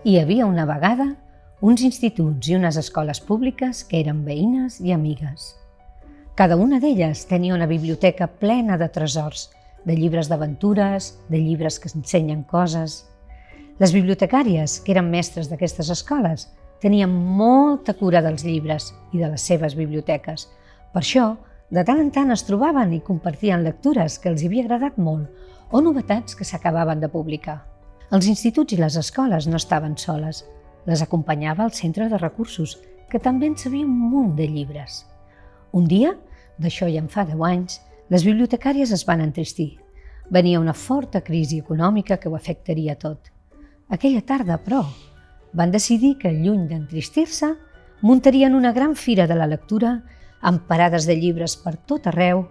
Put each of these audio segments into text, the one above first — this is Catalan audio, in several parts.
Hi havia una vegada uns instituts i unes escoles públiques que eren veïnes i amigues. Cada una d'elles tenia una biblioteca plena de tresors, de llibres d'aventures, de llibres que ensenyen coses. Les bibliotecàries, que eren mestres d'aquestes escoles, tenien molta cura dels llibres i de les seves biblioteques. Per això, de tant en tant es trobaven i compartien lectures que els havia agradat molt o novetats que s'acabaven de publicar. Els instituts i les escoles no estaven soles. Les acompanyava el centre de recursos, que també en sabia un munt de llibres. Un dia, d'això ja en fa 10 anys, les bibliotecàries es van entristir. Venia una forta crisi econòmica que ho afectaria tot. Aquella tarda, però, van decidir que, lluny d'entristir-se, muntarien una gran fira de la lectura amb parades de llibres per tot arreu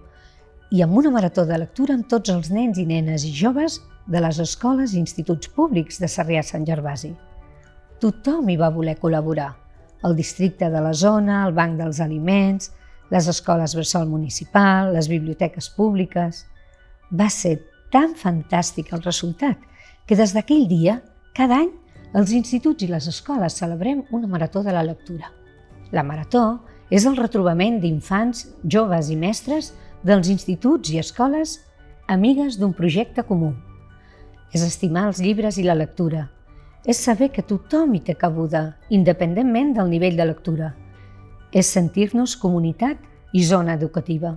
i amb una marató de lectura amb tots els nens i nenes i joves de les escoles i instituts públics de Sarrià-Sant Gervasi. Tothom hi va voler col·laborar. El districte de la zona, el Banc dels Aliments, les escoles bressol municipal, les biblioteques públiques. Va ser tan fantàstic el resultat que des d'aquell dia, cada any, els instituts i les escoles celebrem una marató de la lectura. La marató és el retrobament d'infants, joves i mestres dels instituts i escoles amigues d'un projecte comú. És estimar els llibres i la lectura. És saber que tothom hi té cabuda, independentment del nivell de lectura. És sentir-nos comunitat i zona educativa.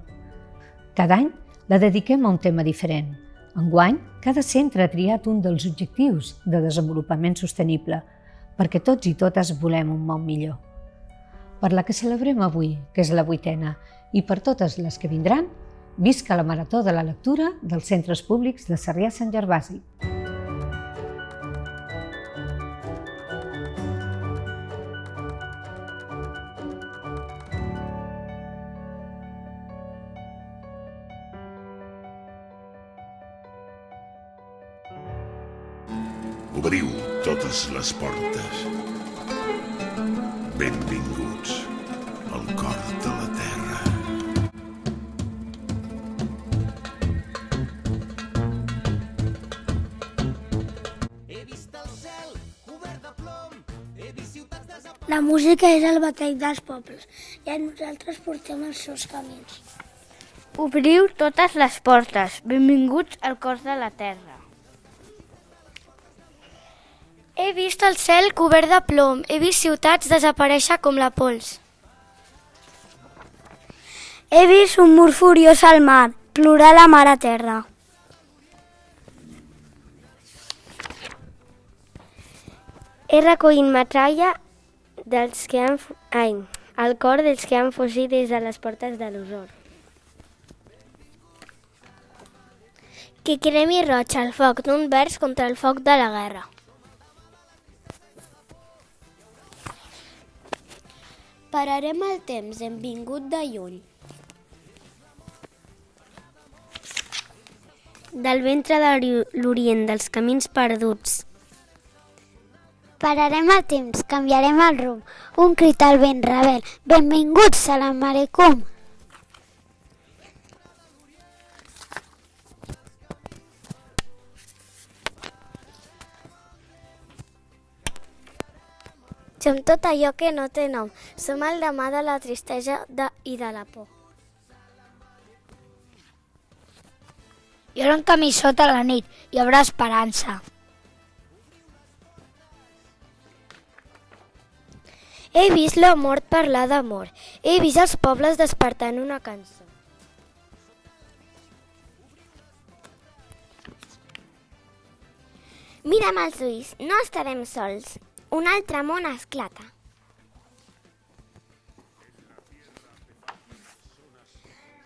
Cada any la dediquem a un tema diferent. Enguany, cada centre ha triat un dels objectius de desenvolupament sostenible, perquè tots i totes volem un món millor. Per la que celebrem avui, que és la 8ª, i per totes les que vindran, visca la marató de la lectura dels centres públics de Sarrià-Sant Gervasi. Obriu totes les portes. Benvinguts al cor de la terra. La música és el batall dels pobles i nosaltres portem els seus camins. Obriu totes les portes. Benvinguts al cor de la terra. He vist el cel cobert de plom, he vist ciutats desaparèixer com la pols. He vist un mur furiós al mar, plorar la mar a terra. He recollit metralla al cor dels que han fugit des de les portes de l'horror. Que cremi roig el foc d'un vers contra el foc de la guerra. Pararem el temps, hem vingut de lluny. Del ventre de l'orient, dels camins perduts. Pararem el temps, canviarem el rumb. Un crit al vent rebel. Benvinguts, salam aleikum. Som tot allò que no té nom. Som el demà de la tristesa i de la por. Hi haurà un camí sota la nit, hi haurà esperança. He vist la mort parlar d'amor. He vist els pobles despertant una cançó. Mira'm els ulls, no estarem sols. Un altre món esclata.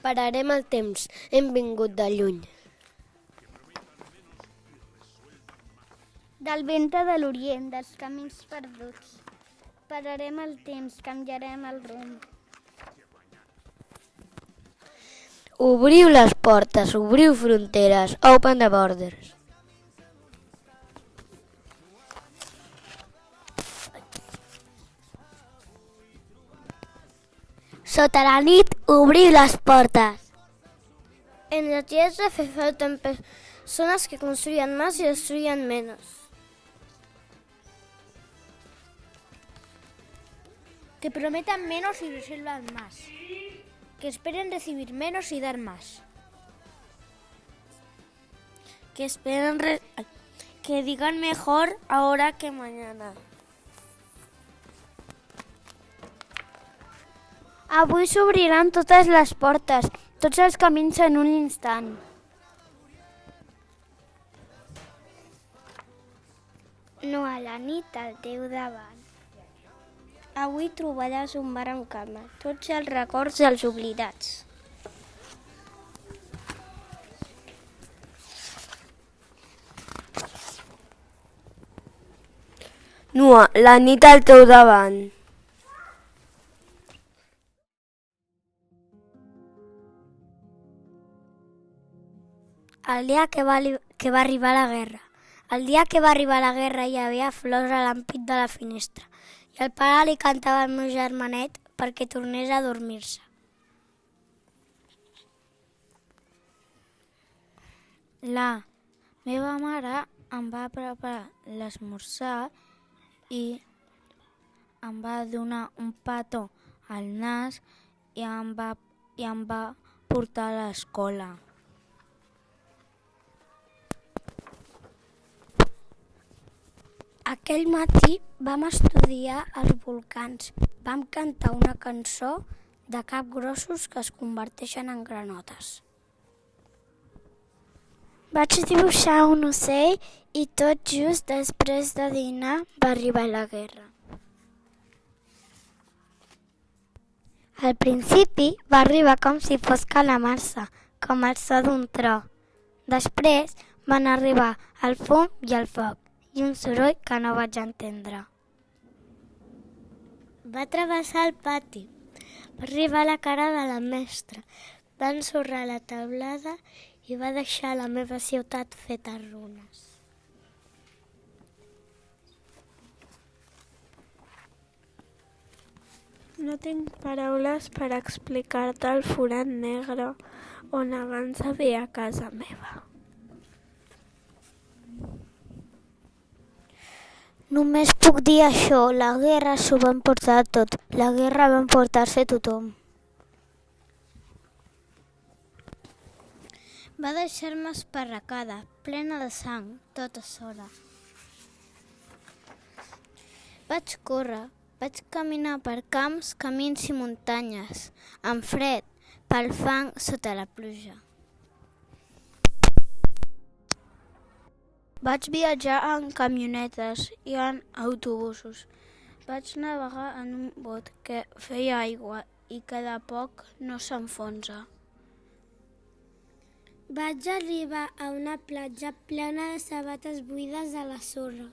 Pararem el temps, hem vingut de lluny. Del ventre de l'orient, dels camins perduts. Pararem el temps, canviarem el rumb. Obriu les portes, obriu fronteres, open the borders. Sota la nit, obriu les portes. En la tierra hace falta personas que construyan más y destruyan menos. que prometan menos y resuelvan más, que esperen recibir menos y dar más, que digan mejor ahora que mañana. Avui s'obriran totes les portes, tots els camins en un instant. No a la nit al teu davant. Avui trobaràs un bar amb calma, tots els records dels oblidats. Nua, la nit al teu davant. El dia que va arribar la guerra. El dia que va arribar la guerra hi havia flors a l'ampit de la finestra i el pare li cantava al meu germanet perquè tornés a dormir-se. La meva mare em va preparar l'esmorzar i em va donar un petó al nas i em va portar a l'escola. Aquell matí vam estudiar els volcans. Vam cantar una cançó de capgrossos que es converteixen en granotes. Vaig dibuixar un ocell i tot just després de dinar va arribar la guerra. Al principi va arribar com si fos calamar-se, com el so d'un tro. Després van arribar el fum i el foc i un soroll que no vaig entendre. Va travessar el pati, va arribar a la cara de la mestra, va ensorrar la teulada i va deixar la meva ciutat feta runes. No tinc paraules per explicar-te el forat negre on abans havia casa meva. Només puc dir això, la guerra s'ho va emportar tot, la guerra va emportar-se tothom. Va deixar-me esparracada, plena de sang, tota sola. Vaig córrer, vaig caminar per camps, camins i muntanyes, amb fred, pel fang sota la pluja. Vaig viatjar en camionetes i en autobusos. Vaig navegar en un bot que feia aigua i que de poc no s'enfonsa. Vaig arribar a una platja plena de sabates buides a la sorra.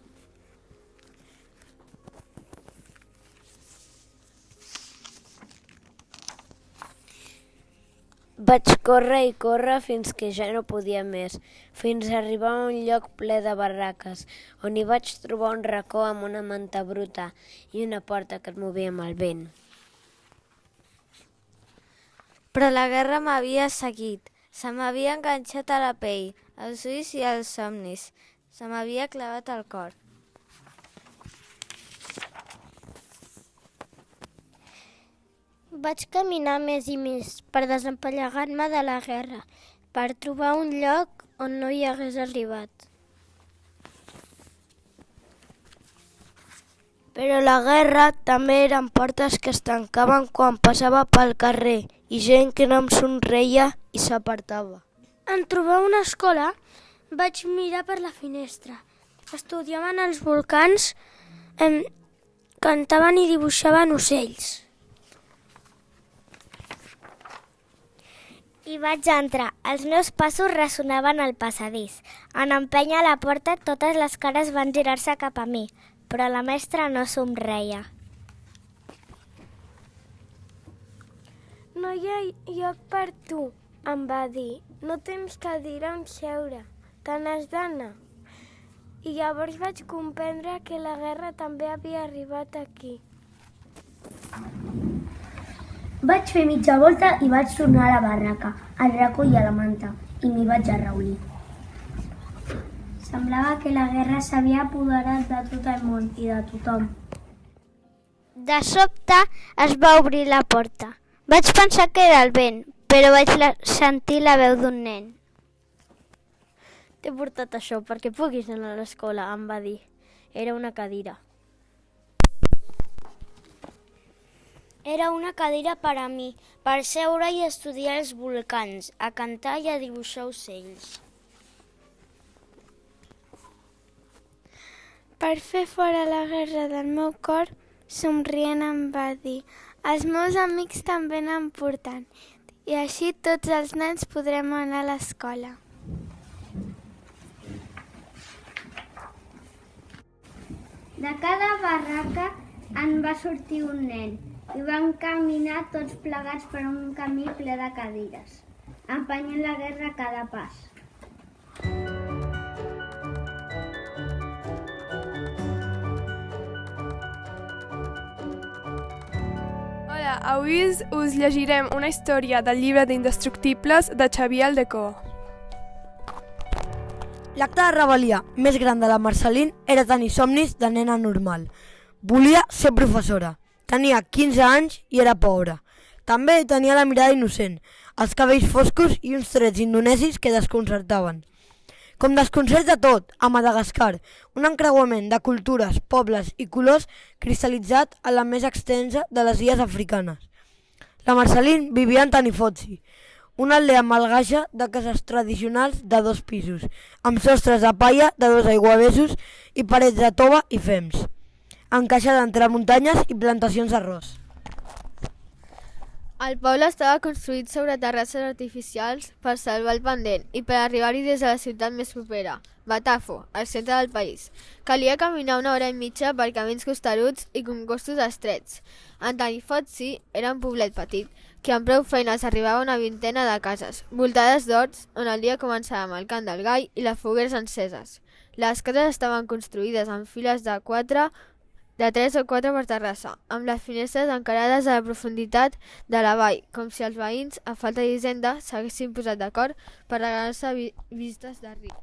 Vaig córrer i córrer fins que ja no podia més, fins a arribar a un lloc ple de barraques, on hi vaig trobar un racó amb una manta bruta i una porta que es movia amb el vent. Però la guerra m'havia seguit, se m'havia enganxat a la pell, als ulls i als somnis, se m'havia clavat al cor. Vaig caminar més i més per desempallegar-me de la guerra, per trobar un lloc on no hi hagués arribat. Però la guerra també eren portes que es tancaven quan passava pel carrer i gent que no em somreia i s'apartava. En trobar una escola vaig mirar per la finestra. Estudiaven els volcans, cantaven i dibuixaven ocells. I vaig entrar. Els meus passos ressonaven al passadís. En empènyer la porta, totes les cares van girar-se cap a mi, però la mestra no somreia. No hi ha lloc per tu, em va dir. No tens cadira on seure, te n'has d'anar. I llavors vaig comprendre que la guerra també havia arribat aquí. Vaig fer mitja volta i vaig tornar a la barraca, al racó i a la manta, i m'hi vaig arraulir. Semblava que la guerra s'havia apoderat de tot el món i de tothom. De sobte es va obrir la porta. Vaig pensar que era el vent, però vaig sentir la veu d'un nen. T'he portat això perquè puguis anar a l'escola, em va dir. Era una cadira. Era una cadira per a mi, per seure i estudiar els volcans, a cantar i a dibuixar ocells. Per fer fora la guerra del meu cor, somrient em va dir: els meus amics també n'han portat, i així tots els nens podrem anar a l'escola. De cada barraca en va sortir un nen i van caminar tots plegats per un camí ple de cadires, empenyent la guerra a cada pas. Hola, avui us llegirem una història del llibre d'Indestructibles de Xavier Aldecoa. L'acte de rebel·lia més gran de la Marceline era tenir somnis de nena normal. Volia ser professora. Tenia 15 anys i era pobra. També tenia la mirada innocent, els cabells foscos i uns trets indonesis que desconcertaven. Com desconcerta tot, a Madagascar, un encreuament de cultures, pobles i colors cristal·litzat a la més extensa de les illes africanes. La Marceline vivia en Tanifotsi, una aldea malgaixa de cases tradicionals de 2 pisos, amb sostres de palla de 2 aiguavessos i parets de tova i fems, encaixada entre muntanyes i plantacions d'arròs. El poble estava construït sobre terrasses artificials per salvar el pendent i per arribar-hi des de la ciutat més propera, Batafo, al centre del país. Calia caminar 1 hora i mitja per camins costeruts i congostos estrets. En Tanifotsi era un poblet petit, que amb prou feines arribava a una vintena de cases, voltades d'horts on el dia començava amb el cant del gall i les fogueres enceses. Les cases estaven construïdes en files de 3 o 4 per terrassa, amb les finestres encarades a la profunditat de la vall, com si els veïns, a falta d'hisenda, s'haguessin posat d'acord per regalar-se vistes de ric.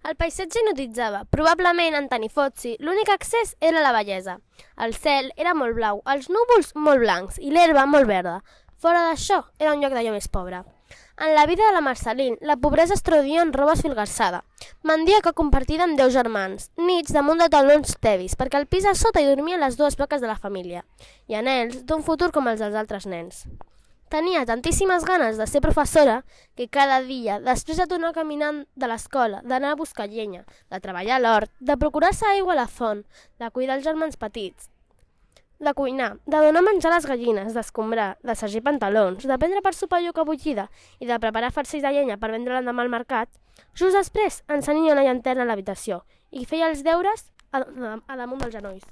El paisatge hipnotitzava. Probablement en Tanifotsi l'únic accés era la bellesa. El cel era molt blau, els núvols molt blancs i l'herba molt verda. Fora d'això, era un lloc d'allò més pobre. En la vida de la Marceline, la pobresa es traduïa en roba esfilgassada, mandíaca compartida amb 10 germans, nits damunt de talons tevis, perquè al pis a sota hi dormien les 2 vaques de la família, i anhels d'un futur com els dels altres nens. Tenia tantíssimes ganes de ser professora que cada dia, després de tornar caminant de l'escola, d'anar a buscar llenya, de treballar a l'hort, de procurar-se aigua a la font, de cuidar els germans petits, de cuinar, de donar menjar a les gallines, d'escombrar, de sagir pantalons, de prendre per sopar lloca bullida i de preparar farcits de llenya per vendre l'endemà al mercat, just després encenia una llanterna a l'habitació i feia els deures a damunt dels genolls.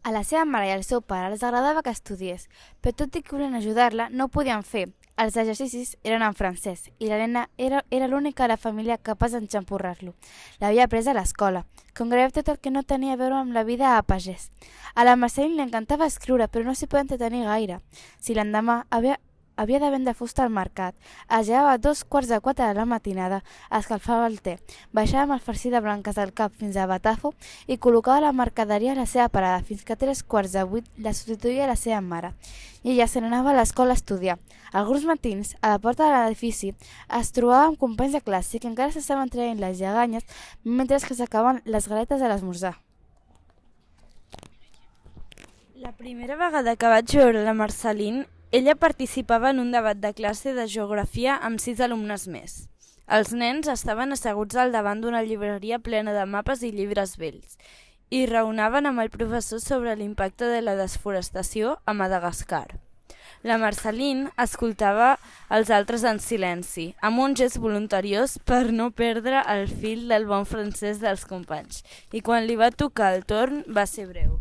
A la seva mare i al seu pare els agradava que estudiés, però tot i que volien ajudar-la, no ho podien fer. Els exercicis eren en francès i la nena era l'única de la família capaç d'enxampurrar-lo. L'havia après a l'escola, com gairebé tot el que no tenia a veure amb la vida a pagès. A la Marceline li encantava escriure, però no s'hi podia entretenir gaire. Si l'endemà havia de vendre fusta al mercat, es llevava a 3:45 de la matinada, escalfava el te, baixava amb el farcit de branques del cap fins a Batafo i col·locava la mercaderia a la seva parada fins que a 7:45 la substituïa la seva mare. I ella se n'anava a l'escola a estudiar. Alguns matins, a la porta de l'edifici, es trobava amb companys de classe que encara s'estaven traient les lleganyes mentre que s'acabaven les galetes de l'esmorzar. La primera vegada que vaig veure la Marceline, ella participava en un debat de classe de geografia amb 6 alumnes més. Els nens estaven asseguts al davant d'una llibreria plena de mapes i llibres vells i raonaven amb el professor sobre l'impacte de la desforestació a Madagascar. La Marceline escoltava els altres en silenci, amb un gest voluntariós per no perdre el fil del bon francès dels companys, i quan li va tocar el torn va ser breu.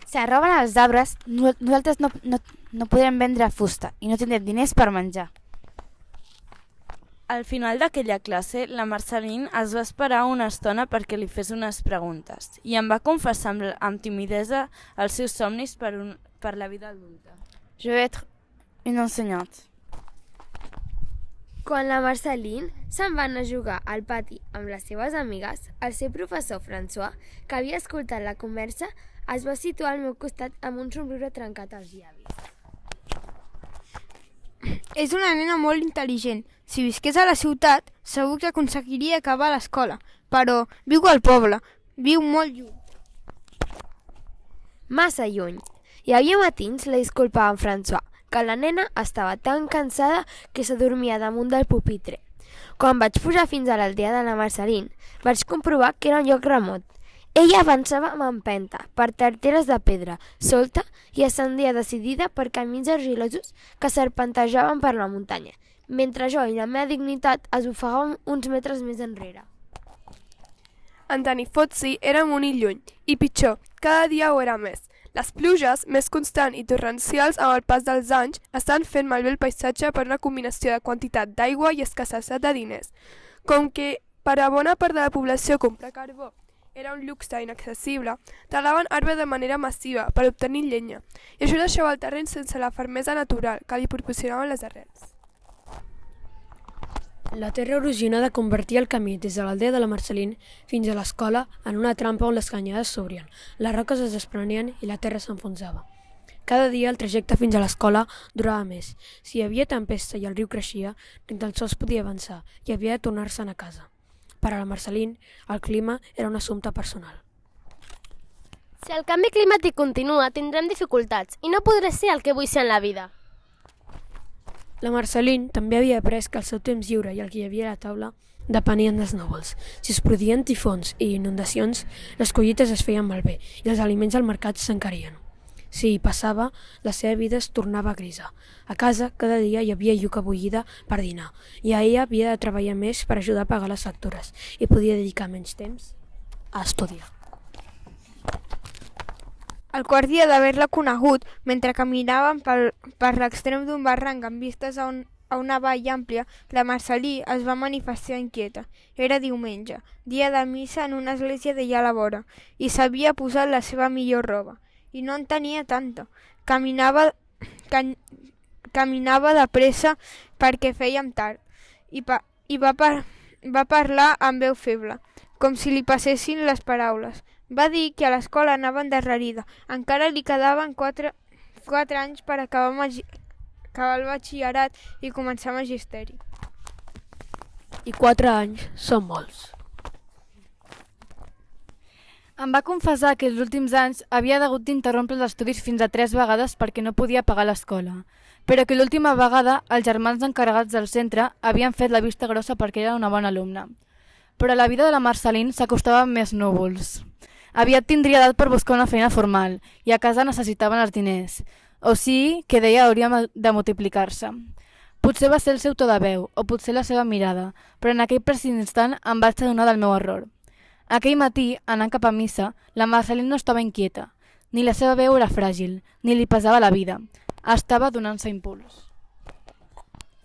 Si roben els arbres, nosaltres no podrem vendre fusta i no tindrem diners per menjar. Al final d'aquella classe, la Marceline es va esperar una estona perquè li fes unes preguntes i em va confessar amb timidesa els seus somnis per la vida adulta. Je vais être une enseignante. Quan la Marceline se'n va anar a jugar al pati amb les seves amigues, el seu professor François, que havia escoltat la conversa, Es va situar al meu costat amb un somriure trencat als llavis. És una nena molt intel·ligent. Si visqués a la ciutat, segur que aconseguiria acabar a l'escola. Però viu al poble. Viu molt lluny. Massa lluny. Hi havia matins, la disculpava en François, que la nena estava tan cansada que s'adormia damunt del pupitre. Quan vaig pujar fins a l'aldea de la Marceline, vaig comprovar que era un lloc remot. Ella avançava amb empenta, per tarteres de pedra, solta, i ascendia decidida per camins argilosos que serpentejaven per la muntanya, mentre jo i la meva dignitat es ofegàvem uns metres més enrere. En Dani Fozzi era amunt i lluny, i pitjor, cada dia ho era més. Les pluges, més constants i torrencials amb el pas dels anys, estan fent malbé el paisatge per una combinació de quantitat d'aigua i escassetat de diners. Com que per a bona part de la població comprar carbó era un luxe inaccessible, talaven arbre de manera massiva per obtenir llenya, i això deixava el terreny sense la fermesa natural que li proporcionaven les arrels. La terra erosionada convertia el camí des de l'aldea de la Marceline fins a l'escola en una trampa on les canyades s'obrien, les roques es desprenien i la terra s'enfonsava. Cada dia el trajecte fins a l'escola durava més. Si hi havia tempesta i el riu creixia, ni tan sols podia avançar i havia de tornar-se'n a casa. Per a la Marceline, el clima era un assumpte personal. Si el canvi climàtic continua, tindrem dificultats i no podré ser el que vull ser en la vida. La Marceline també havia après que el seu temps lliure i el que hi havia a la taula depenien dels núvols. Si es produïen tifons i inundacions, les collites es feien malbé i els aliments al mercat s'encarien. Si hi passava, la seva vida es tornava grisa. A casa, cada dia hi havia lluca bullida per dinar, i a ella havia de treballar més per ajudar a pagar les factures i podia dedicar menys temps a estudiar. El quart dia d'haver-la conegut, mentre caminàvem per l'extrem d'un barranc amb vistes a una vall àmplia, la Marcelí es va manifestar inquieta. Era diumenge, dia de missa en una església d'allà a la vora, i s'havia posat la seva millor roba. I no en tenia tanta. Caminava de pressa perquè fèiem tard i va parlar amb veu feble, com si li passessin les paraules. Va dir que a l'escola anava endarrerida. Encara li quedaven 4 anys per acabar el batxillerat i començar magisteri. I 4 anys són molts. Em va confessar que els últims anys havia hagut d'interrompre els estudis fins a 3 vegades perquè no podia pagar l'escola, però que l'última vegada els germans encarregats del centre havien fet la vista grossa perquè era una bona alumna. Però a la vida de la Marceline s'acostaven més núvols. Aviat tindria edat per buscar una feina formal i a casa necessitaven els diners, o sigui que deia hauria de multiplicar-se. Potser va ser el seu to de veu o potser la seva mirada, però en aquell precís instant em vaig adonar del meu error. Aquell matí, anant cap a missa, la Marceline no estava inquieta. Ni la seva veu era fràgil, ni li pesava la vida. Estava donant-se impuls.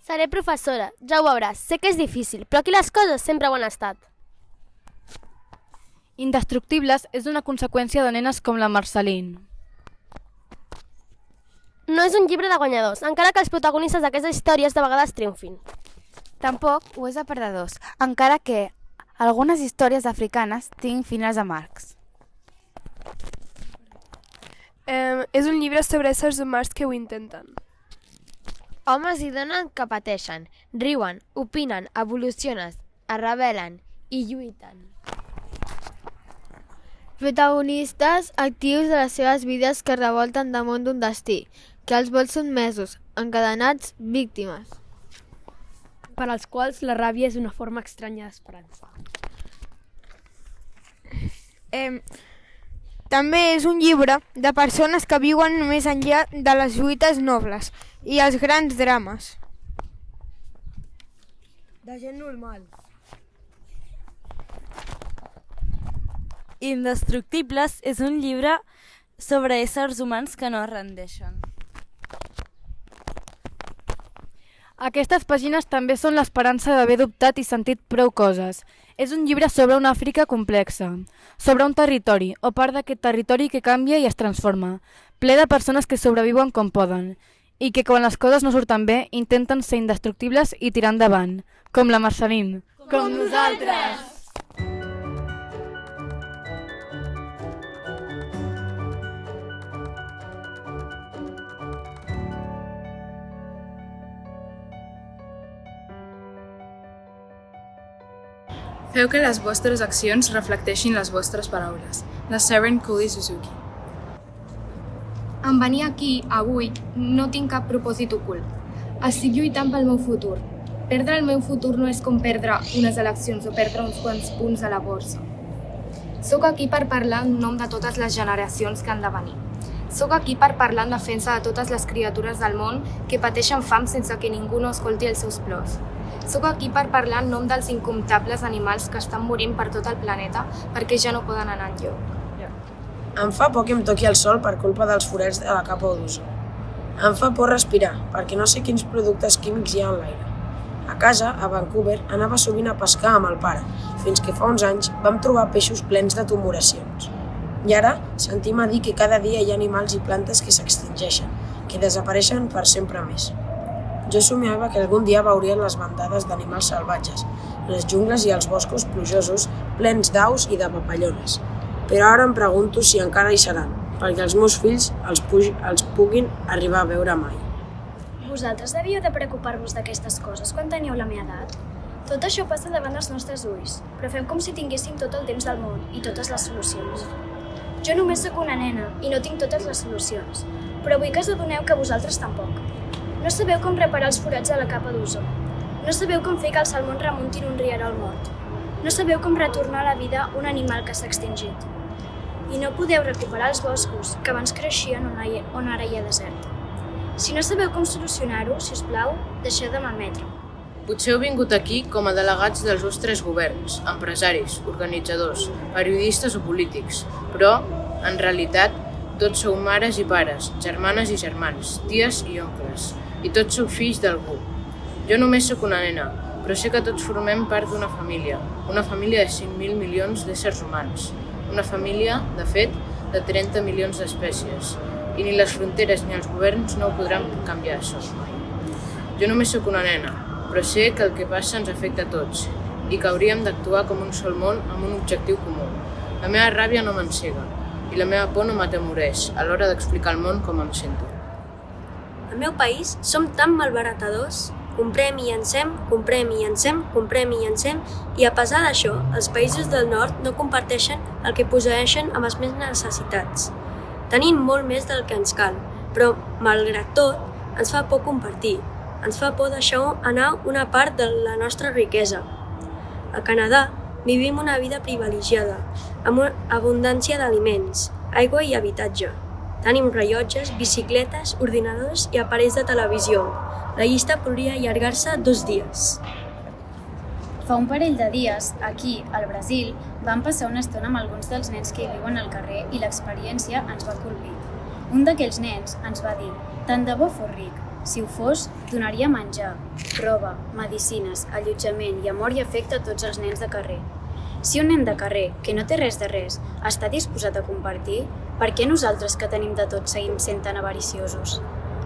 Seré professora, ja ho veuràs. Sé que és difícil, però aquí les coses sempre ho han estat. Indestructibles és una conseqüència de nenes com la Marceline. No és un llibre de guanyadors, encara que els protagonistes d'aquestes històries de vegades triomfin. Tampoc ho és de perdedors, encara que algunes històries africanes tinguin finals amargs. És un llibre sobre éssers humans que ho intenten. Homes i dones que pateixen, riuen, opinen, evolucionen, es rebel·len i lluiten. Protagonistes actius de les seves vides que revolten damunt d'un destí, que els vol sotmesos, encadenats, víctimes. Per als quals la ràbia és una forma estranya d'esperança. També és un llibre de persones que viuen més enllà de les lluites nobles i els grans drames. De gent normal. Indestructibles és un llibre sobre éssers humans que no es rendeixen. Aquestes pàgines també són l'esperança d'haver dubtat i sentit prou coses. És un llibre sobre una Àfrica complexa, sobre un territori o part d'aquest territori que canvia i es transforma, ple de persones que sobreviuen com poden i que quan les coses no surten bé intenten ser indestructibles i tirar endavant, com la Marceline. Com nosaltres! Feu que les vostres accions reflecteixin les vostres paraules. De Seren Cooley Suzuki. En venir aquí, avui, no tinc cap propòsit ocult. Estic lluitant pel meu futur. Perdre el meu futur no és com perdre unes eleccions o perdre uns quants punts a la borsa. Soc aquí per parlar en nom de totes les generacions que han de venir. Soc aquí per parlar en defensa de totes les criatures del món que pateixen fam sense que ningú no escolti els seus plors. Soc aquí per parlar en nom dels incomptables animals que estan morint per tot el planeta perquè ja no poden anar enlloc. Em fa por que em toqui el sol per culpa dels forats de la capa d'ozó. Em fa por respirar perquè no sé quins productes químics hi ha en l'aire. A casa, a Vancouver, anava sovint a pescar amb el pare, fins que fa uns anys vam trobar peixos plens de tumoracions. I ara sentim a dir que cada dia hi ha animals i plantes que s'extingeixen, que desapareixen per sempre més. Jo somiava que algun dia veurien les bandades d'animals salvatges, les jungles i els boscos plujosos plens d'aus i de papallones. Però ara em pregunto si encara hi seran, perquè els meus fills els puguin arribar a veure mai. Vosaltres devíeu de preocupar-vos d'aquestes coses quan teníeu la meva edat? Tot això passa davant dels nostres ulls, però fem com si tinguéssim tot el temps del món i totes les solucions. Jo només sóc una nena i no tinc totes les solucions, però vull que us adoneu que vosaltres tampoc. No sabeu com reparar els forats de la capa d'ozó. No sabeu com fer que els salmons remuntin un rierol mort. No sabeu com retornar a la vida un animal que s'ha extingit. I no podeu recuperar els boscos que abans creixien on ara hi ha desert. Si no sabeu com solucionar-ho, si us plau, deixeu de malmetre. Potser heu vingut aquí com a delegats dels vostres governs, empresaris, organitzadors, periodistes o polítics, però, en realitat, tots sou mares i pares, germanes i germans, ties i oncles, i tots sou fills d'algú. Jo només sóc una nena, però sé que tots formem part d'una família de 5.000 milions d'éssers humans, una família, de fet, de 30 milions d'espècies, i ni les fronteres ni els governs no ho podran canviar això. Jo només sóc una nena, però sé que el que passa ens afecta a tots i que hauríem d'actuar com un sol món amb un objectiu comú. La meva ràbia no m'encega i la meva por no m'atemoreix a l'hora d'explicar al món com em sento. Al meu país som tan malbaratadors, comprem i llancem, comprem i llancem, comprem i llancem, i a pesar d'això, els països del nord no comparteixen el que posseeixen amb els més necessitats. Tenim molt més del que ens cal, però, malgrat tot, ens fa por compartir. Ens fa por deixar anar una part de la nostra riquesa. A Canadà vivim una vida privilegiada, amb una abundància d'aliments, aigua i habitatge. Tenim rellotges, bicicletes, ordinadors i aparells de televisió. La llista podria allargar-se 2 dies. Fa un parell de dies, aquí, al Brasil, vam passar una estona amb alguns dels nens que viuen al carrer i l'experiència ens va colpir. Un d'aquells nens ens va dir: «Tant de bo fos ric. Si ho fos, donaria menjar, roba, medicines, allotjament i amor i afecte a tots els nens de carrer. Si un nen de carrer, que no té res de res, està disposat a compartir, per què nosaltres que tenim de tot seguim sent tan avariciosos?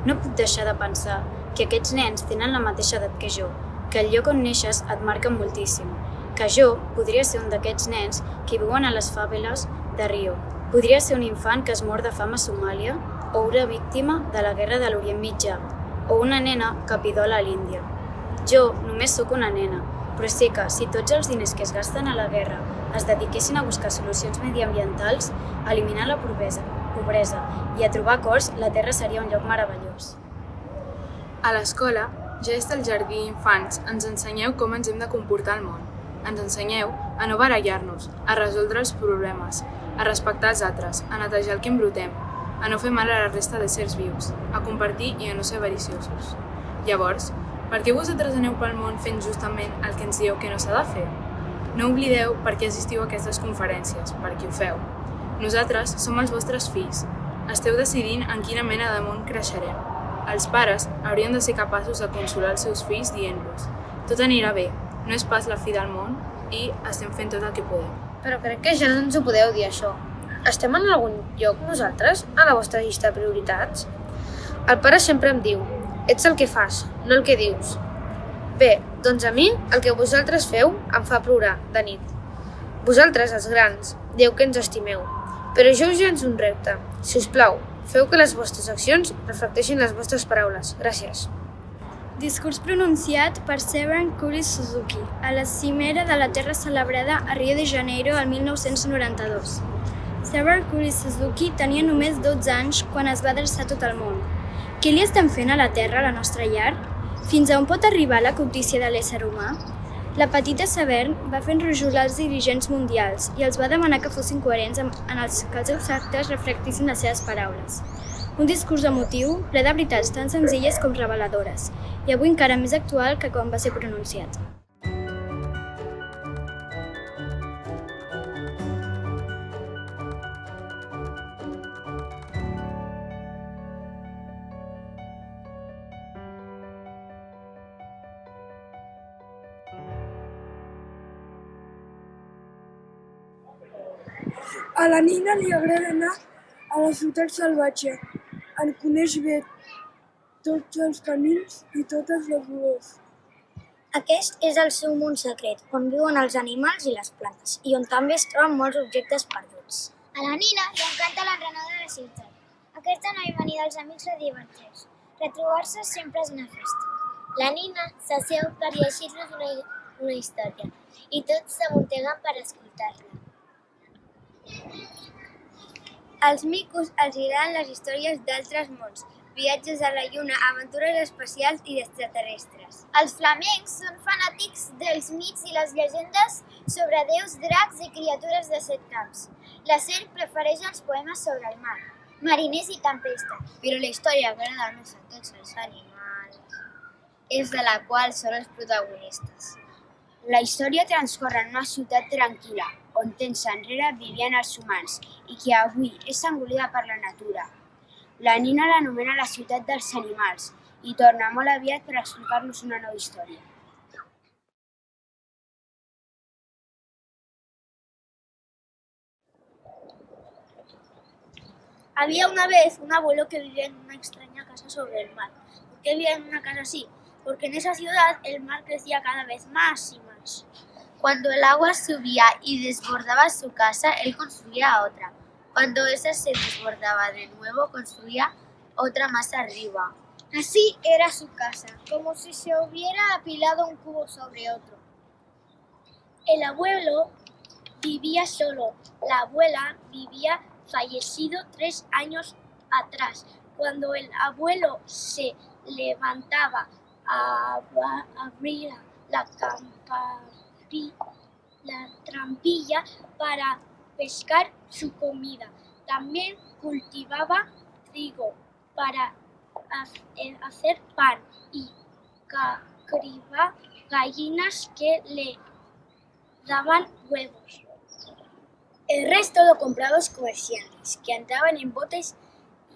No puc deixar de pensar que aquests nens tenen la mateixa edat que jo, que el lloc on neixes et marca moltíssim, que jo podria ser un d'aquests nens que viuen a les faveles de Rio, podria ser un infant que es mor de fam a Somàlia o una víctima de la guerra de l'Orient Mitjà, o una nena que pidola a l'Índia. Jo només sóc una nena, però sé que si tots els diners que es gasten a la guerra es dediquessin a buscar solucions mediambientals, a eliminar la pobresa i a trobar acords, la Terra seria un lloc meravellós. A l'escola, ja des del jardí infants, ens ensenyeu com ens hem de comportar al món. Ens ensenyeu a no barallar-nos, a resoldre els problemes, a respectar els altres, a netejar el que embrutem, a no fer mal a la resta d'éssers vius, a compartir i a no ser avariciosos. Llavors, per què vosaltres aneu pel món fent justament el que ens dieu que no s'ha de fer? No oblideu per què assistiu a aquestes conferències, per qui ho feu. Nosaltres som els vostres fills. Esteu decidint en quina mena de món creixerem. Els pares haurien de ser capaços de consolar els seus fills dient-los: tot anirà bé, no és pas la fi del món i estem fent tot el que podem. Però crec que ja no ens ho podeu dir, això. Estem en algun lloc nosaltres, a la vostra llista de prioritats? El pare sempre em diu: ets el que fas, no el que dius. Bé, doncs a mi el que vosaltres feu em fa plorar de nit. Vosaltres, els grans, dieu que ens estimeu, però jo us llanço un repte. Si us plau, feu que les vostres accions reflecteixin les vostres paraules. Gràcies. Discurs pronunciat per Severin Kuri Suzuki a la cimera de la Terra celebrada a Rio de Janeiro el 1992. Severin Kuri Suzuki tenia només 12 anys quan es va adreçar a tot el món. Què li estem fent a la Terra, a la nostra llar? Fins a on pot arribar la cobdícia de l'ésser humà? La petita Severn va fer enrojolar els dirigents mundials i els va demanar que fossin coherents que els seus actes reflectissin les seves paraules. Un discurs emotiu, ple de veritats tan senzilles com reveladores, i avui encara més actual que quan va ser pronunciat. A la Nina li agrada anar a la ciutat salvatge. En coneix bé tots els camins i totes les olors. Aquest és el seu món secret, on viuen els animals i les plantes, i on també es troben molts objectes perduts. A la Nina li encanta l'enrenou de la ciutat. Aquesta noia venir dels amics la diverteix. Retrobar-se sempre és una festa. La Nina s'asseu per llegir-los una història, i tots s'amunteguen per escoltar-la. Als micos els agraden les històries d'altres mons, viatges a la lluna, aventures espacials i extraterrestres. Els flamencs són fanàtics dels mits i les llegendes sobre déus, dracs i criatures de 7 camps. La serp prefereix els poemes sobre el mar, mariners i tempesta, però la història que agrada més a tots els animals és de la qual són els protagonistes. La història transcorre en una ciutat tranquil·la, on temps enrere vivien els humans i que avui és engolida per la natura. La Nina l'anomena la ciutat dels animals i torna molt aviat per explicar-nos una nova història. Había una vez un abuelo que vivía en una extraña casa sobre el mar. ¿Por qué vivía en una casa así? Porque en esa ciudad el mar crecía cada vez más y más. Cuando el agua subía y desbordaba su casa, él construía otra. Cuando esa se desbordaba de nuevo, construía otra más arriba. Así era su casa, como si se hubiera apilado un cubo sobre otro. El abuelo vivía solo. La abuela vivía fallecido 3 años atrás. Cuando el abuelo se levantaba a abrir la trampilla para pescar su comida. También cultivaba trigo para hacer pan y criaba gallinas que le daban huevos. El resto lo compraban los comerciantes, que andaban en botes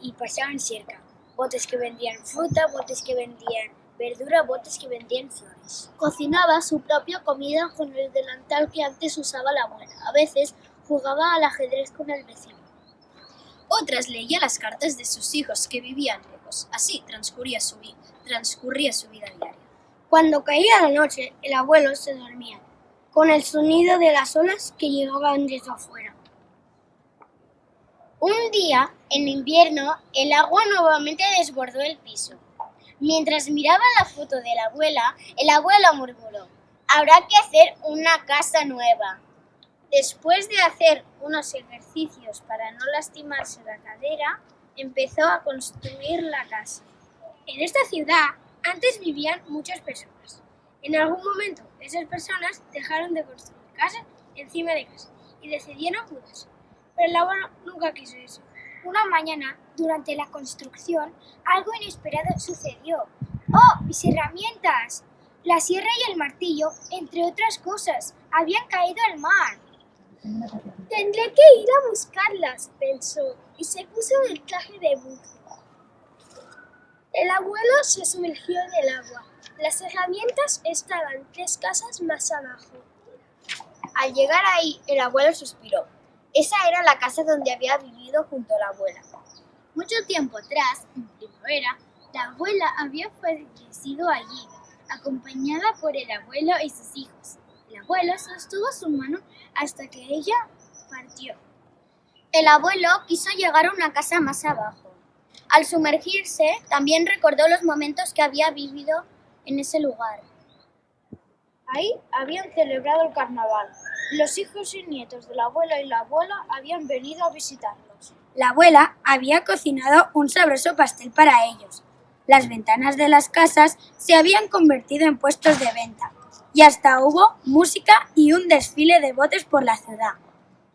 y pasaban cerca. Botes que vendían fruta, botes que vendían verdura, botes que vendían flores. Cocinaba su propia comida con el delantal que antes usaba la abuela. A veces jugaba al ajedrez con el vecino. Otras leía las cartas de sus hijos que vivían lejos. Así transcurría su vida diaria. Cuando caía la noche, el abuelo se dormía, con el sonido de las olas que llegaban desde afuera. Un día, en invierno, el agua nuevamente desbordó el piso. Mientras miraba la foto de la abuela, el abuelo murmuró: «Habrá que hacer una casa nueva». Después de hacer unos ejercicios para no lastimarse la cadera, empezó a construir la casa. En esta ciudad antes vivían muchas personas. En algún momento, esas personas dejaron de construir casas encima de casas y decidieron mudarse. Pero el abuelo nunca quiso eso. Una mañana, durante la construcción, algo inesperado sucedió. ¡Oh, mis herramientas! La sierra y el martillo, entre otras cosas, habían caído al mar. Tendré que ir a buscarlas, pensó, y se puso el traje de buzo. El abuelo se sumergió en el agua. Las herramientas estaban 3 casas más abajo. Al llegar ahí, el abuelo suspiró. Esa era la casa donde había vivido junto a la abuela. Mucho tiempo atrás, en primavera, la abuela había fallecido allí, acompañada por el abuelo y sus hijos. El abuelo sostuvo su mano hasta que ella partió. El abuelo quiso llegar a una casa más abajo. Al sumergirse, también recordó los momentos que había vivido en ese lugar. Ahí habían celebrado el carnaval. Los hijos y nietos de la abuela y la abuela habían venido a visitarlos. La abuela había cocinado un sabroso pastel para ellos. Las ventanas de las casas se habían convertido en puestos de venta y hasta hubo música y un desfile de botes por la ciudad.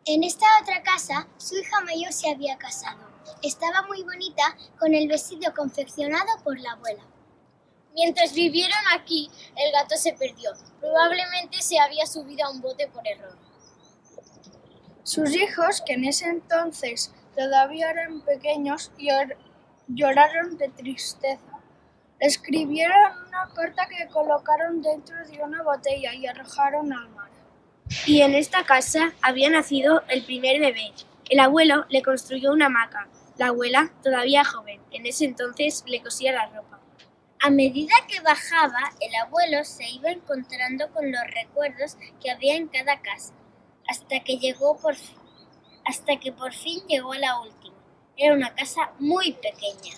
En esta otra casa, su hija mayor se había casado. Estaba muy bonita con el vestido confeccionado por la abuela. Mientras vivieron aquí, el gato se perdió. Probablemente se había subido a un bote por error. Sus hijos, que en ese entonces todavía eran pequeños, lloraron de tristeza. Escribieron una carta que colocaron dentro de una botella y arrojaron al mar. Y en esta casa había nacido el primer bebé. El abuelo le construyó una hamaca. La abuela, todavía joven, en ese entonces le cosía la ropa. A medida que bajaba, el abuelo se iba encontrando con los recuerdos que había en cada casa, hasta que por fin llegó a la última. Era una casa muy pequeña.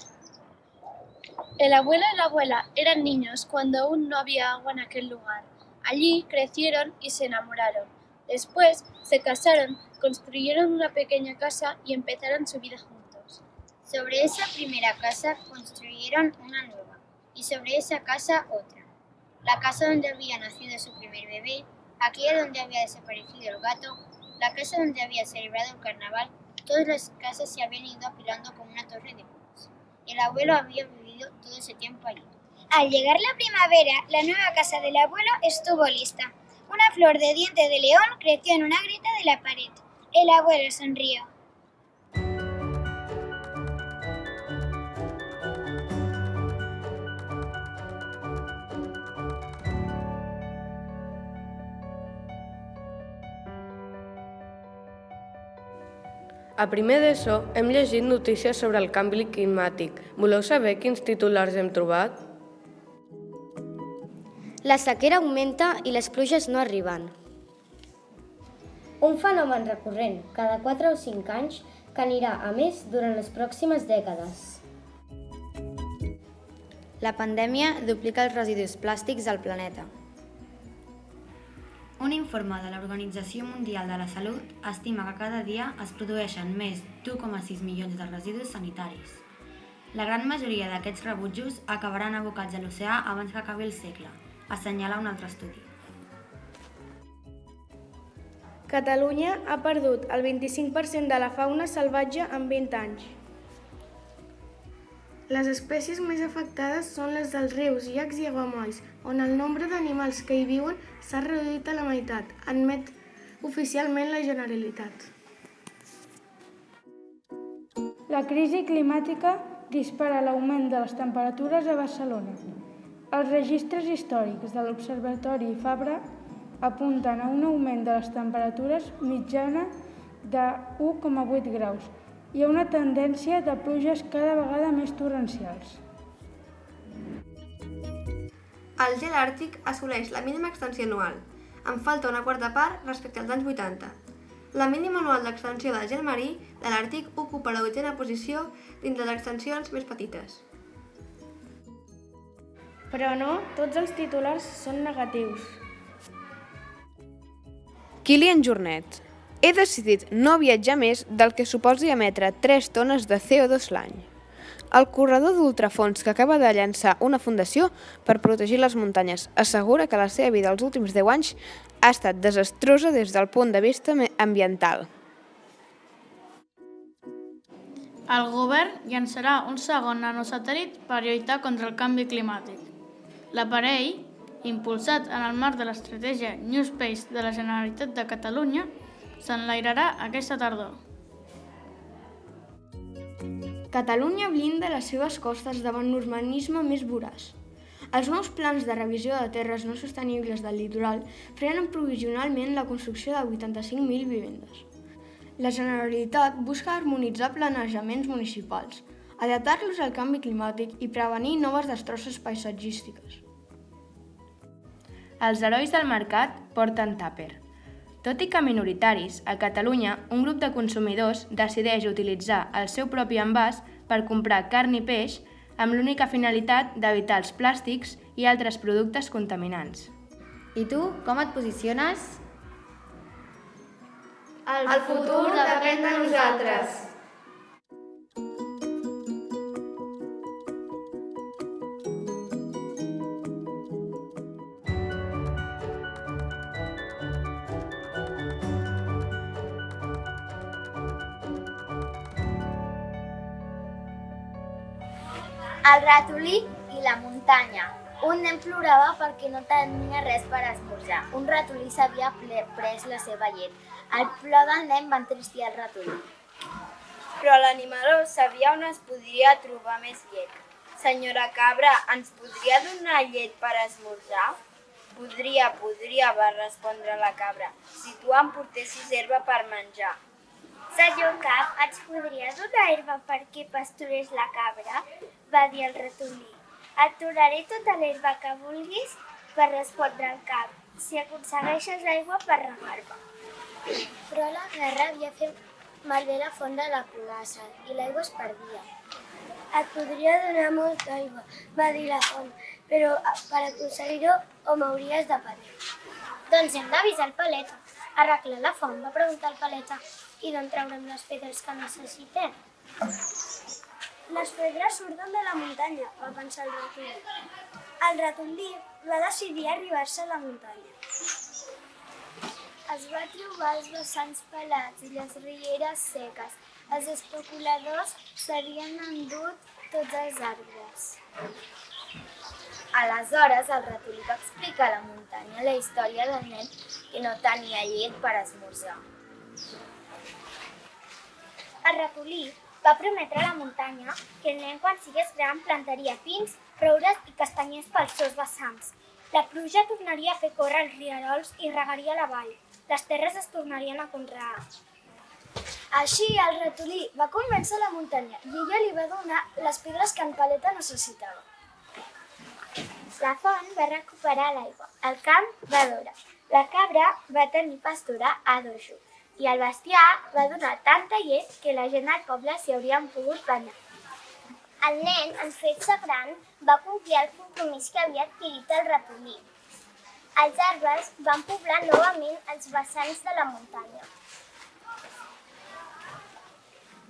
El abuelo y la abuela eran niños cuando aún no había agua en aquel lugar. Allí crecieron y se enamoraron. Después se casaron, construyeron una pequeña casa y empezaron su vida juntos. Sobre esa primera casa construyeron una nueva. Y sobre esa casa otra. La casa donde había nacido su primer bebé, aquella donde había desaparecido el gato, la casa donde había celebrado el carnaval, todas las casas se habían ido apilando como una torre de muros. El abuelo había vivido todo ese tiempo allí. Al llegar la primavera, la nueva casa del abuelo estuvo lista. Una flor de diente de león creció en una grieta de la pared. El abuelo sonrió. A primer d'ESO hem llegit notícies sobre el canvi climàtic. Voleu saber quins titulars hem trobat? La sequera augmenta i les pluges no arriben. Un fenomen recurrent cada 4 o 5 anys que anirà a més durant les pròximes dècades. La pandèmia duplica els residus plàstics al planeta. Un informe de l'Organització Mundial de la Salut estima que cada dia es produeixen més d'1,6 milions de residus sanitaris. La gran majoria d'aquests rebutjos acabaran abocats a l'oceà abans que acabi el segle, assenyala un altre estudi. Catalunya ha perdut el 25% de la fauna salvatge en 20 anys. Les espècies més afectades són les dels rius, llacs i aiguamolls, on el nombre d'animals que hi viuen s'ha reduït a la meitat, admet oficialment la Generalitat. La crisi climàtica dispara l'augment de les temperatures a Barcelona. Els registres històrics de l'Observatori Fabra apunten a un augment de les temperatures mitjana de 1,8 graus, hi ha una tendència de pluges cada vegada més torrencials. El gel àrtic assoleix la mínima extensió anual. En falta una quarta part respecte als anys 80. La mínima anual d'extensió del gel marí de l'Àrtic ocupa la 8ª posició dins les extensions més petites. Però no, tots els titulars són negatius. Kilian Jornet. He decidit no viatjar més del que suposi emetre 3 tones de CO2 l'any. El corredor d'ultrafons que acaba de llançar una fundació per protegir les muntanyes assegura que la seva vida els últims 10 anys ha estat desastrosa des del punt de vista ambiental. El govern llançarà un segon nanosatèl·lit per lluitar contra el canvi climàtic. L'aparell, impulsat en el marc de l'estratègia New Space de la Generalitat de Catalunya, s'enlairarà aquesta tardor. Catalunya blinda les seves costes davant l'urbanisme més voraç. Els nous plans de revisió de terres no sostenibles del litoral frenen provisionalment la construcció de 85.000 vivendes. La Generalitat busca harmonitzar planejaments municipals, adaptar-los al canvi climàtic i prevenir noves destrosses paisatgístiques. Els herois del mercat porten tàper. Tot i que minoritaris, a Catalunya un grup de consumidors decideix utilitzar el seu propi envàs per comprar carn i peix amb l'única finalitat d'evitar els plàstics i altres productes contaminants. I tu, com et posiciones? El futur depèn de nosaltres. El ratolí i la muntanya. Un nen plorava perquè no tenia res per esmorzar. Un ratolí s'havia pres la seva llet. El plor del nen va entristir el ratolí. Però l'animaló sabia on es podria trobar més llet. Senyora Cabra, ens podria donar llet per esmorzar? Podria, va respondre la cabra, si tu em portessis herba per menjar. Senyor Cap, ens podria donar herba perquè pasturés la cabra? Va dir el ratolí. Et donaré tota l'herba que vulguis, va respondre el cap, si aconsegueixes aigua per regar-me. Però la guerra havia fet malbé la font de la Polassa i l'aigua es perdia. Et podria donar molta aigua, va dir la font, però per aconseguir-ho ho m'hauries de patir. Doncs hem d'avisar el Paleta. Arreglar la font, va preguntar el Paleta. I d'on traurem les pedres que necessitem? Les pedres surten de la muntanya, va pensar el ratolí. El ratolí va decidir arribar-se a la muntanya. Es va trobar els vessants pelats i les rieres seques. Els especuladors s'havien endut tots els arbres. Aleshores, el ratolí va explicar a la muntanya la història del nen que no tenia llet per esmorzar. El ratolí va prometre a la muntanya que el nen, quan sigués gran, plantaria pins, roures i castanyers pels seus vessants. La pluja tornaria a fer córrer els rierols i regaria la vall. Les terres es tornarien a conrear. Així, el ratolí va convèncer la muntanya i ella li va donar les pedres que en Paleta necessitava. La font va recuperar l'aigua, el camp va dora, la cabra va tenir pastura a dojo i el bestiar va donar tanta llet que la gent del poble s'hi haurien pogut banyar. El nen, en fer-se gran, va complir el compromís que havia adquirit el ratolí. Els arbres van poblar novament els vessants de la muntanya.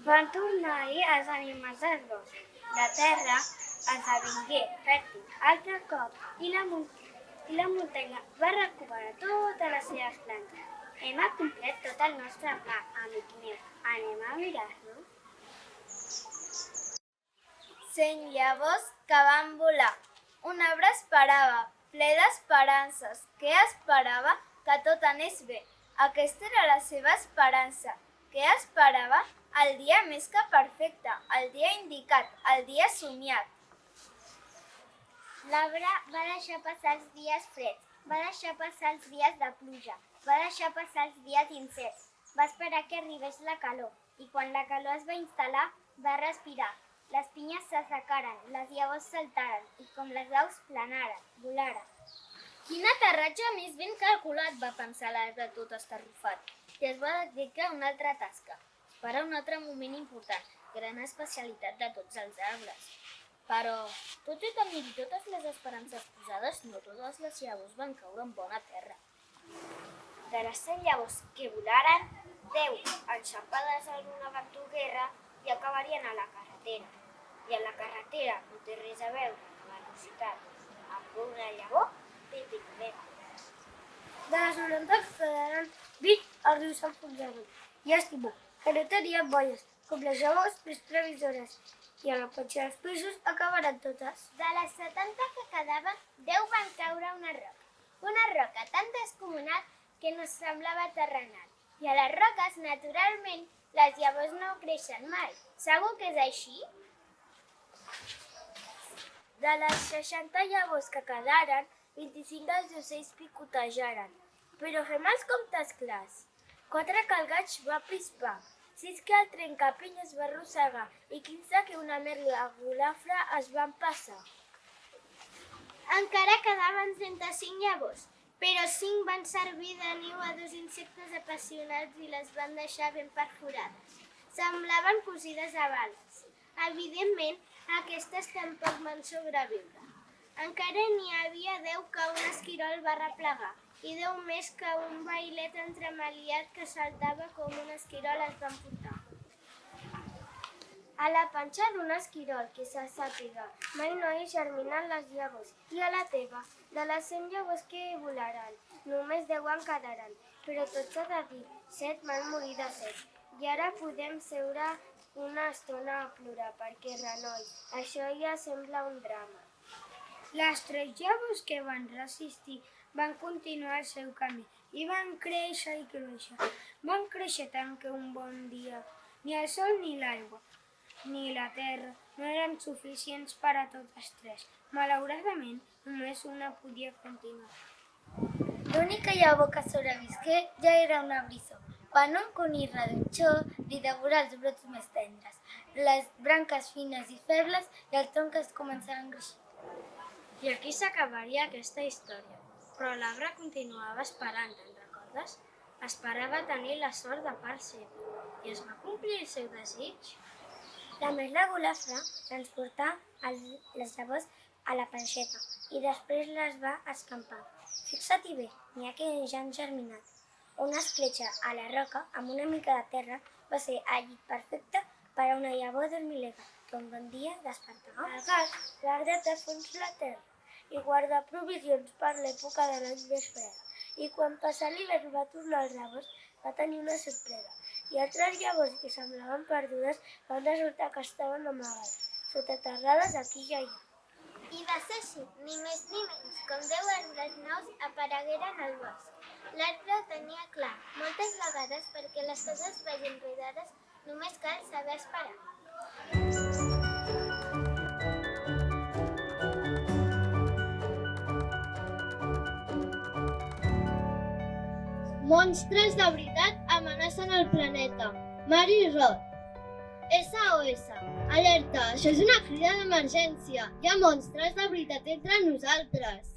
Van tornar-hi els animals dels boscs. La terra esdevingué fèrtil altre cop i la muntanya va recuperar totes les seves plantes. Hem acomplert tot el nostre pla, amic meu. Anem a mirar-lo? 100 llavors que van volar. Un arbre esperava, ple d'esperances. Què esperava? Que tot anés bé. Aquesta era la seva esperança. Què esperava? El dia més que perfecte, el dia indicat, el dia somiat. L'arbre va deixar passar els dies freds, va deixar passar els dies de pluja, va deixar passar els dies incerts, va esperar que arribés la calor i quan la calor es va instal·lar, va respirar. Les pinyes s'assecaren, les llavors saltaren i com les aus planaren, volaren. Quin aterratge més ben calculat, va pensar l'arbre tot estarrufat i es va dedicar a una altra tasca. Esperar un altre moment important, gran especialitat de tots els arbres. Però, tot i tenir totes les esperances posades, no totes les llavors van caure en bona terra. De les 100 llavors que volaren, 10 enxampades en una ventuguera i acabarien a la carretera. I a la carretera no té res a veure amb la velocitat amb una llavor pipiclera. De les 90 que quedaran 20, els rius s'enfonsaran. Llàstima, que no tenien bolles, com les llavors més previsores. I a la petja dels pisos acabaran totes. De les 70 que quedaven, 10 van caure a una roca. Una roca tan descomunal que no semblava terrenal. I a les roques, naturalment, les llavors no creixen mai. Segur que és així? De les 60 llavors que quedaren, 25 dels ocells picotejaren. Però fem els comptes clars. 4 que el gaig va pispar, 6 que el trencapiny es va arrossegar i 15 que una merla golafra es van passar. Encara quedaven 35 llavors, però 5 van servir de niu a 2 insectes apassionats i les van deixar ben perforades. Semblaven cosides a bales. Evidentment, Aquestes tampoc van sobreviure. Encara n'hi havia 10 que un esquirol va replegar i 10 més que un vailet entremaliat que saltava com un esquirol es va emportar. A la panxa d'un esquirol, que se sàpiga, mai no hi germinen les llavors. I a la teva, de les 100 llavors que hi volaran, només 10 en quedaran. Però tot s'ha de dir, 7 van morir de set. I ara podem seure una estona a plorar, perquè renoi, això ja sembla un drama. Les 3 llavors que van resistir van continuar el seu camí i van créixer i créixer. Van créixer tant que un bon dia ni el sol ni l'aigua ni la terra no eren suficients per a totes 3. Malauradament, només una podia continuar. L'única llavor que sobrevisqué ja era una brissó, quan un conill redutxó li devora els brots més tendres, les branques fines i febles i el tronc es començava a engruixir. I aquí s'acabaria aquesta història. Però l'arbre continuava esperant, te'n recordes? Esperava tenir la sort de part seva. I es va complir el seu desig? La Merla Golafra transportà les llavors a la panxeta i després les va escampar. Fixa't-hi bé, n'hi ha que ja han germinat. Una escletxa a la roca amb una mica de terra va ser el llit perfecte per a una llavor dormilega que un bon dia despertava. El gat guarda de fons la terra i guarda provisions per l'època de l'any més freda. I quan passà l'hivern va tornar als llavors, va tenir una sorpresa. I altres llavors que semblaven perdudes van resultar que estaven amagades, soterrades aquí i allà. I va ser així, ni més ni menys, com 10 arbres nous aparegueren al bosc. L'arbre ho tenia clar, moltes vegades perquè les coses vagin rodades només cal saber esperar. Monstres de veritat amenacen el planeta. Mary Roth. SOS. Alerta, això és una crida d'emergència. Hi ha monstres de veritat entre nosaltres.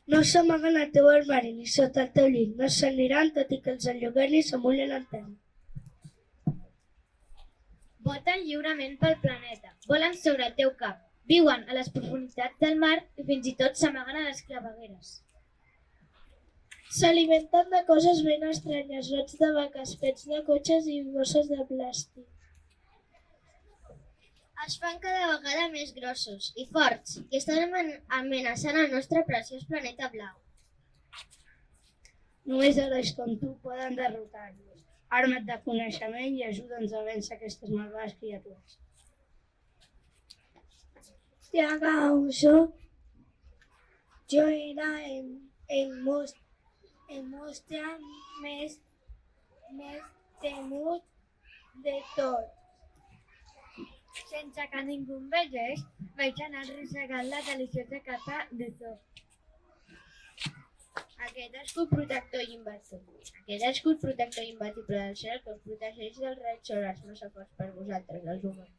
No s'amaguen al teu armari ni sota el teu llit. No s'aniran tot i que els enlluguernis s'amullen l'antena. Voten lliurement pel planeta. Volen sobre el teu cap. Viuen a les profunditats del mar i fins i tot s'amaguen a les clavegueres. S'alimenten de coses ben estranyes, rots de vaques, pets de cotxes i bosses de plàstic. Es fan cada vegada més grossos i forts i estan amenaçant el nostre preciós planeta blau. Només herois com tu poden derrotar-los. Arma't de coneixement i ajuda'ns a vèncer aquestes malvades criatures. Si acaso jo era el monstre més temut de tot. Sense que ningú em vegés, vaig anar arrossegant la deliciosa capa de zoo. Aquest escut protector i imbatible del cel que us protegeix dels raigs solars massa forts per vosaltres, els humans.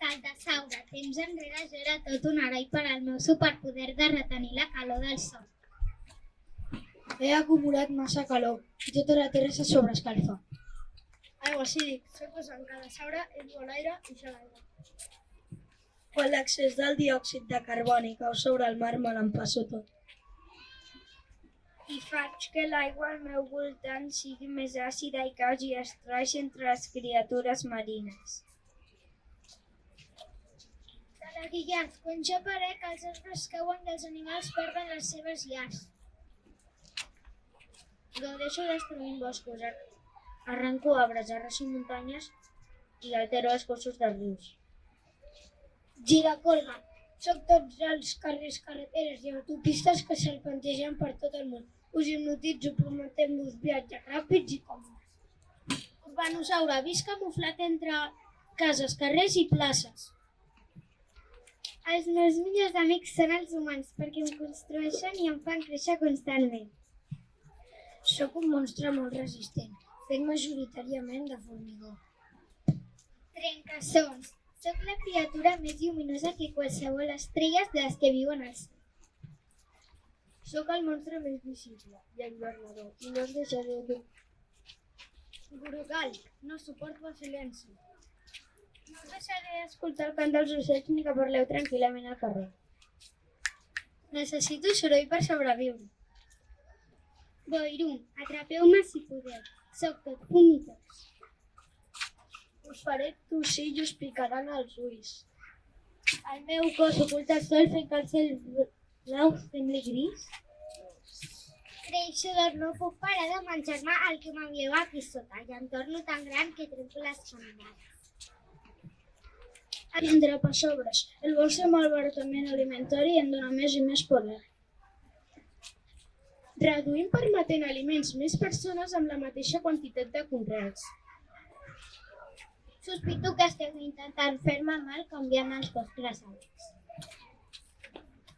Caldasaure, temps enrere jo era tot un heroi per al meu superpoder de retenir la calor del sol. He acumulat massa calor i tota la terra se sobreescalfa. Aigua, sí dic, soc en Caldasaure, ell vol aire i jo l'aigua. Quan l'excés del diòxid de carboni cau sobre el mar me l'empasso tot. I faig que l'aigua al meu voltant sigui més àcida i causi estralls entre les criatures marines. Talaguillats, quan jo aparec, els arbres cauen i els animals perden les seves llars. Gaudeixo destruint boscos, arrenco arbres, arraso muntanyes i altero els cursos dels rius. Giracolga, soc tots els carrers, carreteres i autopistes que serpentegen per tot el món. Us hipnotitzo prometent-vos viatges ràpids i còmodes. Urbanosaure, visc camuflat entre cases, carrers i places. Els meus millors amics són els humans perquè em construeixen i em fan créixer constantment. Soc un monstre molt resistent, fet majoritàriament de formigó. Trencassons. Soc la criatura més lluminosa que qualsevol estrella de les que viuen al cel. Soc el monstre més visible i envernador i no us deixaré dur. Gurugal, no suporto el silenci. No deixaré d'escoltar el cant dels ocells ni que parleu tranquil·lament al carrer. Necessito soroll per sobreviure. Boirum, atrapeu-me si podeu. Soc tot fum i tos. Us faré tossir i us picaran els ulls. El meu cos oculta el sol fent que el cel blau sembli gris. Creixedor, no puc parar de menjar-me el que m'envieu aquí sota i em torno tan gran que trenco les canonades. Entre passobres, el vostre malbaratament alimentari em dóna més i més poder. Reduïm permetent aliments més persones amb la mateixa quantitat de conreus. Sospito que esteu intentant fer-me mal canviant els vostres hàbits.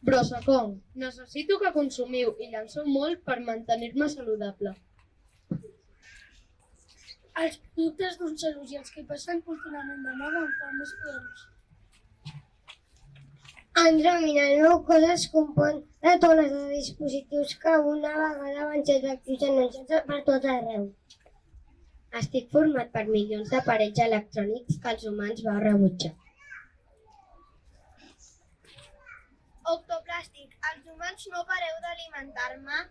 Brosacom, necessito que consumiu i llanceu molt per mantenir-me saludable. Els productes d'uns i els que passen contínuament de moda em fan més poderós. Andròmina, el meu cos es compon de tones de dispositius que una vegada van ser actius anunciats per tot arreu. Estic format per milions d'aparells electrònics que els humans vau rebutjar. Octoplàstic, els humans no pareu d'alimentar-me.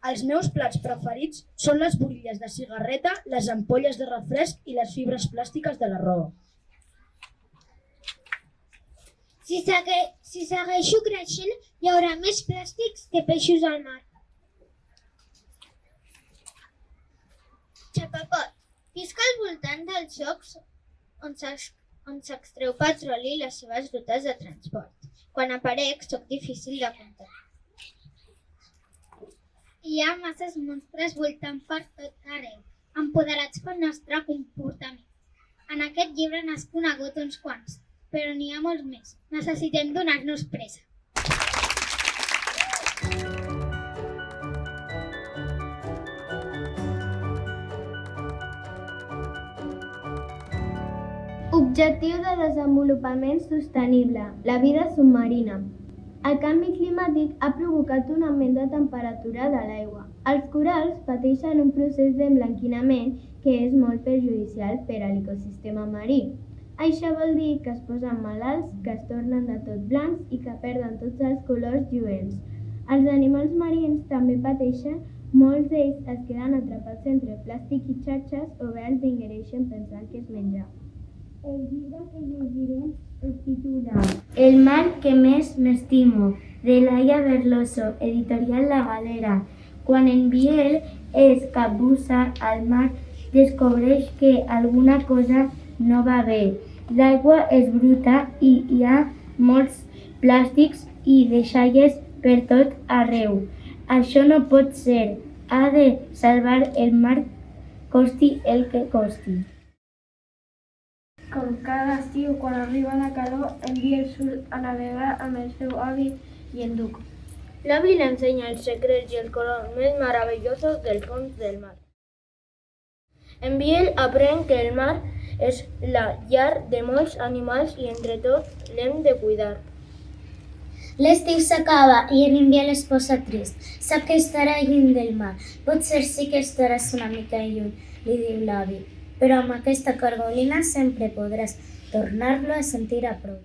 Els meus plats preferits són les borilles de cigarreta, les ampolles de refresc i les fibres plàstiques de la roba. Si segueixo creixent, hi haurà més plàstics que peixos al mar. Xapacot, visc al voltant dels llocs on s'extreu petroli i les seves rutes de transport. Quan aparec, sóc difícil de comptar. Hi ha masses monstres voltant per tot arreu, empoderats pel nostre comportament. En aquest llibre n'has conegut uns quants, però n'hi ha molts més. Necessitem donar-nos pressa. Objectiu de desenvolupament sostenible, la vida submarina. El canvi climàtic ha provocat un augment de temperatura de l'aigua. Els corals pateixen un procés d'emblanquinament que és molt perjudicial per a l'ecosistema marí. Això vol dir que es posen malalts, que es tornen de tot blancs i que perden tots els colors lluents. Els animals marins també pateixen, molts d'ells es queden atrapats entre plàstic i xarxes o bé els ingereixen pensant que és menjar. El llibre que llegirem es titula El mar que més m'estimo, de Laia Berloso, editorial La Galera. Quan en Biel es capbussa al mar, descobreix que alguna cosa no va bé. L'aigua és bruta i hi ha molts plàstics i deixalles per tot arreu. Això no pot ser. Ha de salvar el mar, costi el que costi. Com cada estiu, quan arriba la calor, en Biel surt a navegar amb el seu avi i en Duc. L'avi l'ensenya els secrets i el color més meravellosos del fons del mar. En Biel aprèn que el mar és la llar de molts animals i entre tots l'hem de cuidar. L'estiu s'acaba i en Biel es posa trist. Sap que estarà lluny del mar. Potser sí que estaràs una mica lluny, li diu l'avi. Però amb aquesta cargolina sempre podràs tornar-lo a sentir a prop.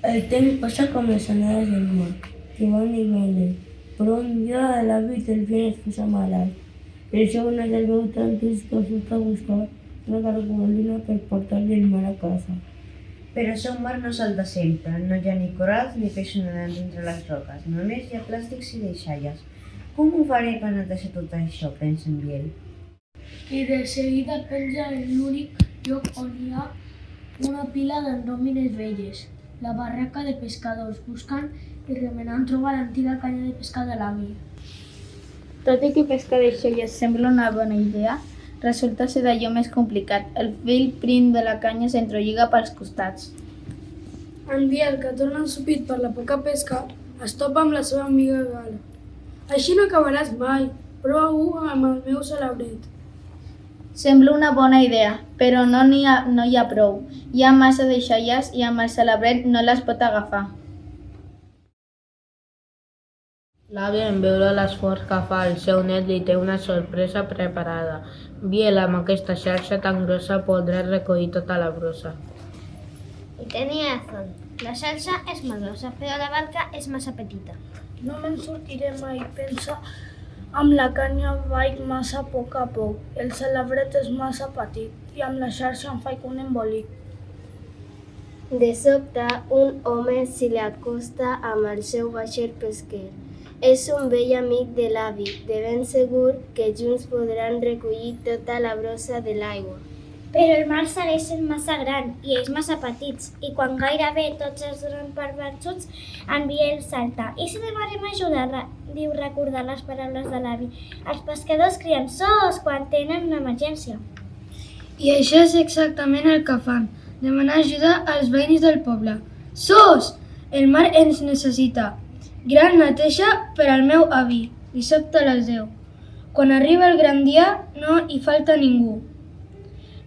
El temps passa com les onades del mar, que van i venen, però un dia l'avi del Biel es posa malalt. Per això una del veu tan trist que surt a buscar una cargolina per portar-li el mar a casa. Però això un mar no salta sempre, no hi ha ni corals ni peixos nedant entre les roques, només hi ha plàstics i deixalles. Com ho faré per netejar tot això, pensa en Biel. I de seguida penja en l'únic lloc on hi ha una pila d'andròmines velles, la barraca de pescadors, buscant i remenant troba l'antiga canya de pescar de l'avi. Tot i que pescar deixalles sembla una bona idea, resulta ser d'allò més complicat. El fil prim de la canya s'entrolliga pels costats. En Biel, que torna ensupit per la poca pesca, es topa amb la seva amiga Gala. Així no acabaràs mai, prova-ho amb el meu celebret. Sembla una bona idea, però no hi ha prou. Hi ha massa deixalles i amb el celebret no les pot agafar. L'avi, en veure l'esforç que fa el seu net, li té una sorpresa preparada. Biel, amb aquesta xarxa tan grossa, podrà recollir tota la brossa. Y tenía razón. La salsa es más grosa, pero la barca es más petita. No me'n sortiré mai, pensa. Amb la canya vaig massa a poc. El celebret és massa petit i amb la xarxa em faig un embolic. De sobte, un home se li acosta amb el seu vaixell pesquer. És un vell amic de l'avi, de ben segur que junts podran recollir tota la brossa de l'aigua. Però el mar segueix sent massa gran i ells massa petits, i quan gairebé tots es donen per vençuts, en Biel salta. I si demarem a ajudar, diu recordant les paraules de l'avi. Els pescadors crien sos quan tenen una emergència. I això és exactament el que fan, demanar ajuda als veïns del poble. Sos! El mar ens necessita. Gran neteja per al meu avi, dissabte a les 10. Quan arriba el gran dia, no hi falta ningú.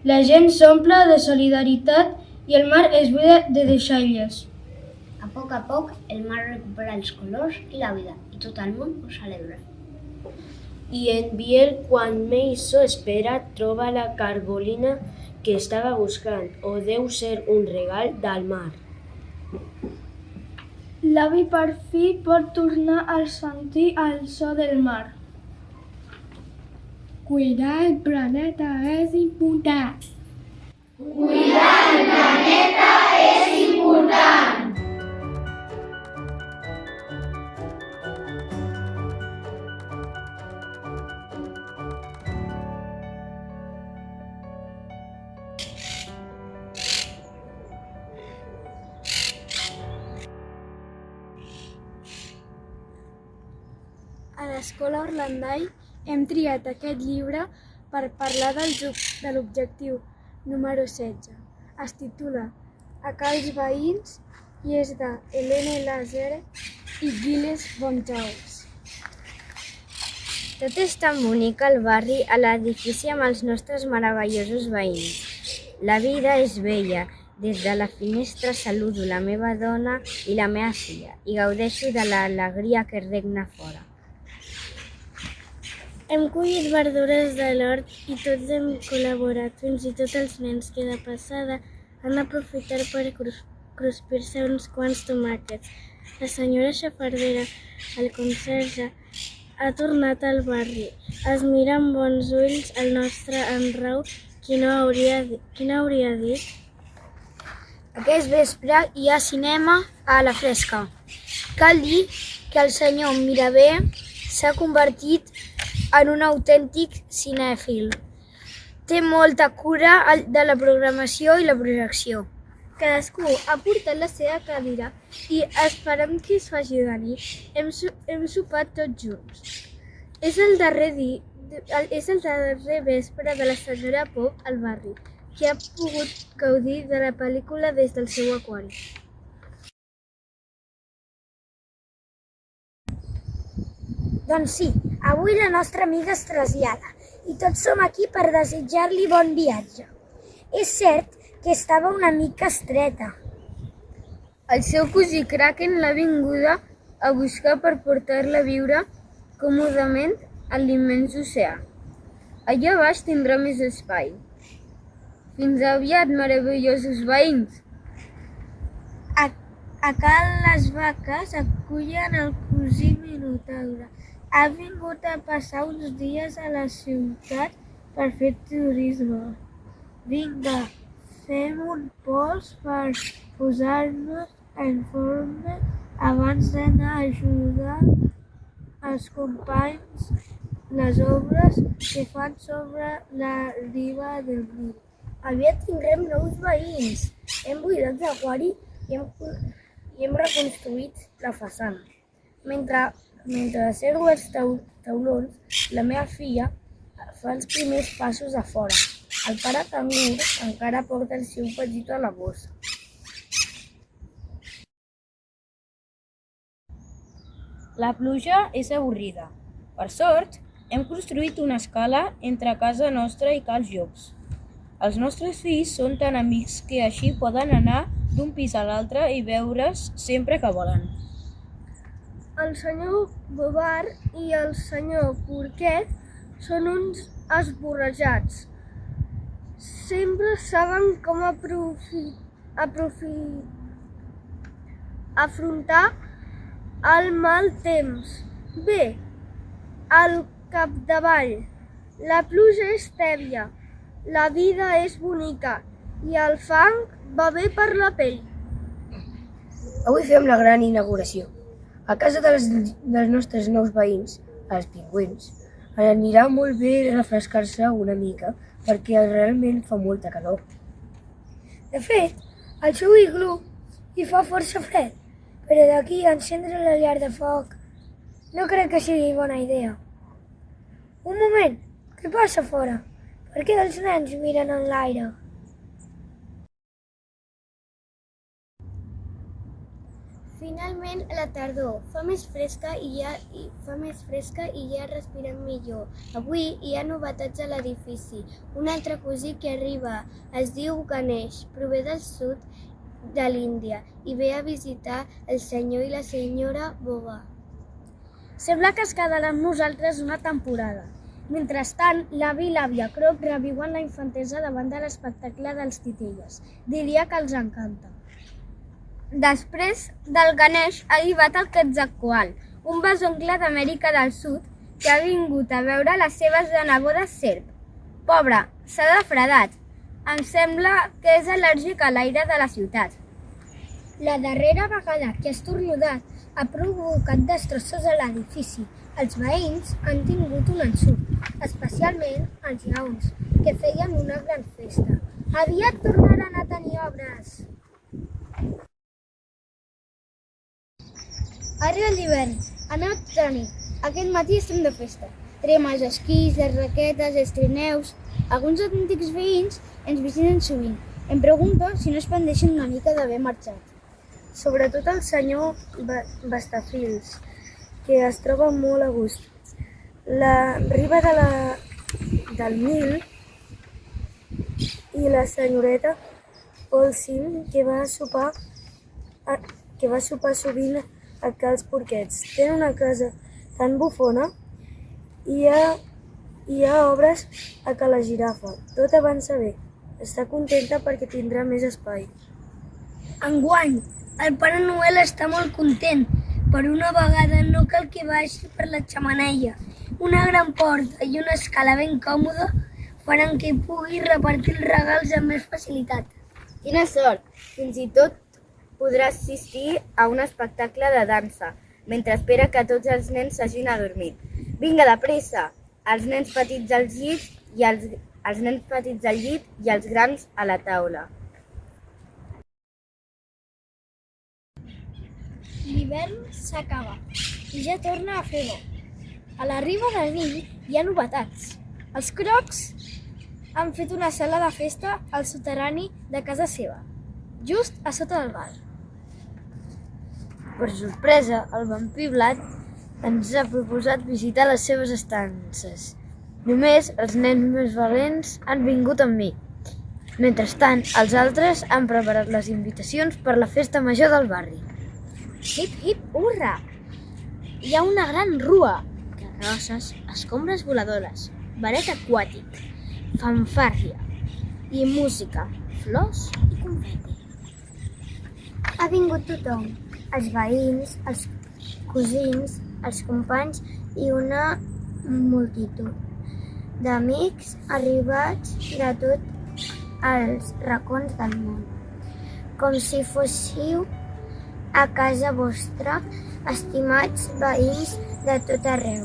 La gent s'omple de solidaritat i el mar es buida de deixalles. A poc, el mar recupera els colors i la vida, i tot el món ho celebra. I en Biel, quan menys s'ho espera, troba la cargolina que estava buscant, o deu ser un regal del mar. L'avi per fi pot tornar a sentir el so del mar. Cuidar el planeta és important. Cuidar el planeta és important. A l'escola Orlandai hem triat aquest llibre per parlar de l'objectiu número 16. Es titula A cals veïns i és de Helene Lazare i Gilles Bonchaus. Tot és tan bonic al barri, a l'edifici amb els nostres meravellosos veïns. La vida és bella. Des de la finestra saludo la meva dona i la meva filla i gaudeixo de l'alegria que regna fora. Hem collit verdures de l'hort i tots hem col·laborat, fins i tot els nens que de passada han aprofitat per cruspir-se uns quants tomàquets. La senyora xafardera, el conserge, ha tornat al barri. Es mira amb bons ulls el nostre enrau. Quina hauria dit? Aquest vespre hi ha cinema a la Fresca. Cal dir que el senyor Miraber s'ha convertit en un autèntic cinèfil. Té molta cura de la programació i la projecció. Cadascú ha portat la seva cadira i esperem que es faci de nit. Hem sopat tots junts. És el darrer vespre de la senyora Pop al barri, que ha pogut gaudir de la pel·lícula des del seu aquari. Doncs sí, avui la nostra amiga es trasllada i tots som aquí per desitjar-li bon viatge. És cert que estava una mica estreta. El seu cosí Kraken l'ha vinguda a buscar per portar-la a viure còmodament a l'immens oceà. Allà baix tindrà més espai. Fins aviat, meravellosos veïns! A Cal les Vaques acullen el cosí Minotaure. Ha vingut a passar uns dies a la ciutat per fer turisme. Vinga, fem un pols per posar-nos en forma abans d'anar a ajudar els companys les obres que fan sobre la riba del riu. Aviat tindrem nous veïns. Hem buidat l'aquari i hem reconstruït la façana. Mentre asseguo els taulons, la meva filla fa els primers passos a fora. El pare cangur encara porta el seu petit a la bossa. La pluja és avorrida. Per sort, hem construït una escala entre casa nostra i Cal Llops. Els nostres fills són tan amics que així poden anar d'un pis a l'altre i veure's sempre que volen. el senyor Bovard i el senyor Porquet són uns esborrejats. Sempre saben com afrontar el mal temps. Bé, al capdavall, la pluja és tèbia, la vida és bonica i el fang va bé per la pell. Avui fem la gran inauguració. A casa dels nostres nous veïns, els pingüins, anirà molt bé refrescar-se una mica perquè realment fa molta calor. De fet, al seu iglú hi fa força fred, però d'aquí a encendre la llar de foc no crec que sigui bona idea. Un moment, què passa fora? Per què els nens miren en l'aire? Finalment, la tardor fa més fresca i ja respirem millor. Avui hi ha novetats a l'edifici. Un altre cosí que arriba es diu Ganesh, prové del sud de l'Índia i ve a visitar el senyor i la senyora Boba. Sembla que es quedarà amb nosaltres una temporada. Mentrestant, l'avi i l'àvia Croc reviuen la infantesa davant de l'espectacle dels titelles. Diria que els encanta. Després del Ganesh ha arribat el Quetzalcoatl, un besoncle d'Amèrica del Sud que ha vingut a veure les seves nebodes serp. Pobre, s'ha defredat. Em sembla que és al·lèrgic a l'aire de la ciutat. La darrera vegada que ha estornudat ha provocat destrossos a l'edifici. Els veïns han tingut un ensurt, especialment els lleons, que feien una gran festa. Aviat tornaran a tenir obres. Arriba l'hivern, anem a tenir. Aquest matí estem de festa. Traiem els esquís, les raquetes, els trineus. Alguns antics veïns ens visiten sovint. Em pregunto si no es pendeixen una mica d'haver marxat. Sobretot el senyor Bastafils, que es troba molt a gust. La riba del Nil i la senyoreta Polsim, que va sopar sovint a Cals Porquets. Tenen una casa tan bufona i hi ha obres a Cala Girafa. Tot avança bé. Està contenta perquè tindrà més espai. Enguany, el Pare Noel està molt content. Per una vegada no cal que vagi per la xemeneia. Una gran porta i una escala ben còmoda faran que pugui repartir els regals amb més facilitat. Quina sort! Fins i tot podrà assistir a un espectacle de dansa, mentre espera que tots els nens s'hagin adormit. Vinga, de pressa! Els nens petits al llit i els grans a la taula. L'hivern s'acaba i ja torna a fer bo. A la riba del Nil hi ha novetats. Els Crocs han fet una sala de festa al soterrani de casa seva, just a sota del bar. Per sorpresa, el vampir Vlad ens ha proposat visitar les seves estances. Només els nens més valents han vingut amb mi. Mentrestant, els altres han preparat les invitacions per la festa major del barri. Hip, hip, hurra! Hi ha una gran rua, carrosses, escombres voladores, baret aquàtic, fanfàrria i música, flors i confeti. Ha vingut tothom, els veïns, els cosins, els companys i una multitud d'amics arribats de tots els racons del món. Com si fóssiu a casa vostra, estimats veïns de tot arreu.